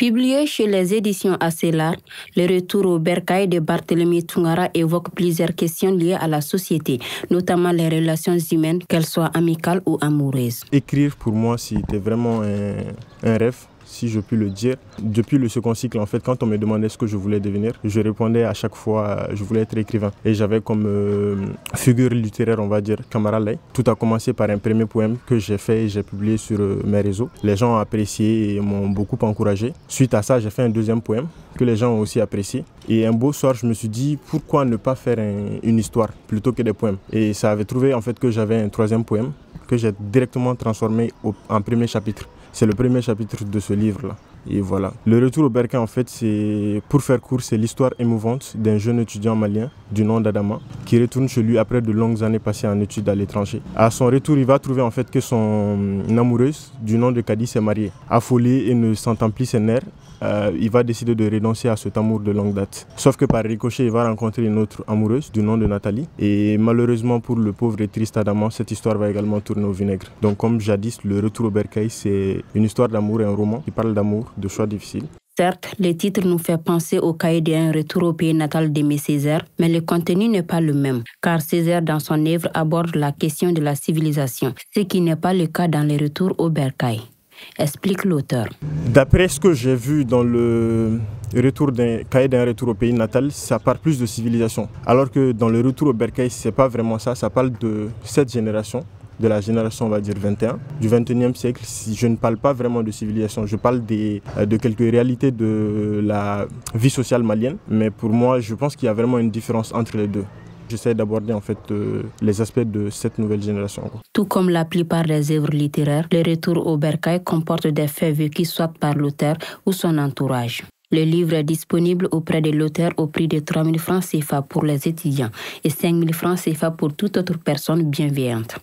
Publié chez les éditions Acelar, le retour au bercail de Barthélemy Toungara évoque plusieurs questions liées à la société, notamment les relations humaines, qu'elles soient amicales ou amoureuses. Écrire, pour moi, c'était vraiment un rêve, si je puis le dire. Depuis le second cycle, en fait, quand on me demandait ce que je voulais devenir, je répondais à chaque fois, je voulais être écrivain. Et j'avais comme figure littéraire, on va dire, Camara Lay. Tout a commencé par un premier poème que j'ai fait et j'ai publié sur mes réseaux. Les gens ont apprécié et m'ont beaucoup encouragé. Suite à ça, j'ai fait un deuxième poème que les gens ont aussi apprécié. Et un beau soir, je me suis dit, pourquoi ne pas faire une histoire plutôt que des poèmes? Et ça avait trouvé en fait que j'avais un troisième poème que j'ai directement transformé en premier chapitre. C'est le premier chapitre de ce livre-là. Et voilà. Le retour au bercail, en fait, c'est, pour faire court, c'est l'histoire émouvante d'un jeune étudiant malien du nom d'Adama qui retourne chez lui après de longues années passées en études à l'étranger. À son retour, il va trouver en fait que son amoureuse du nom de Kadi s'est mariée. Affolé et ne sentant plus ses nerfs, il va décider de renoncer à cet amour de longue date. Sauf que par ricochet, il va rencontrer une autre amoureuse du nom de Nathalie. Et malheureusement pour le pauvre et triste Adama, cette histoire va également tourner au vinaigre. Donc comme jadis, le retour au bercail, c'est une histoire d'amour et un roman qui parle d'amour, de choix difficiles. Certes, le titre nous fait penser au cahier d'un retour au pays natal d'Aimé Césaire, mais le contenu n'est pas le même, car Césaire, dans son œuvre, aborde la question de la civilisation, ce qui n'est pas le cas dans le retour au bercail. Explique l'auteur. D'après ce que j'ai vu dans le cahier d'un retour au pays natal, ça parle plus de civilisation. Alors que dans le retour au bercail, c'est pas vraiment ça, ça parle de cette génération, de la génération, on va dire 21, du 21e siècle. Je ne parle pas vraiment de civilisation, je parle de quelques réalités de la vie sociale malienne. Mais pour moi, je pense qu'il y a vraiment une différence entre les deux. J'essaie d'aborder en fait les aspects de cette nouvelle génération. Tout comme la plupart des œuvres littéraires, le retour au bercail comporte des faits vécus soit par l'auteur ou son entourage. Le livre est disponible auprès de l'auteur au prix de 3 000 francs CFA pour les étudiants et 5 000 francs CFA pour toute autre personne bienveillante.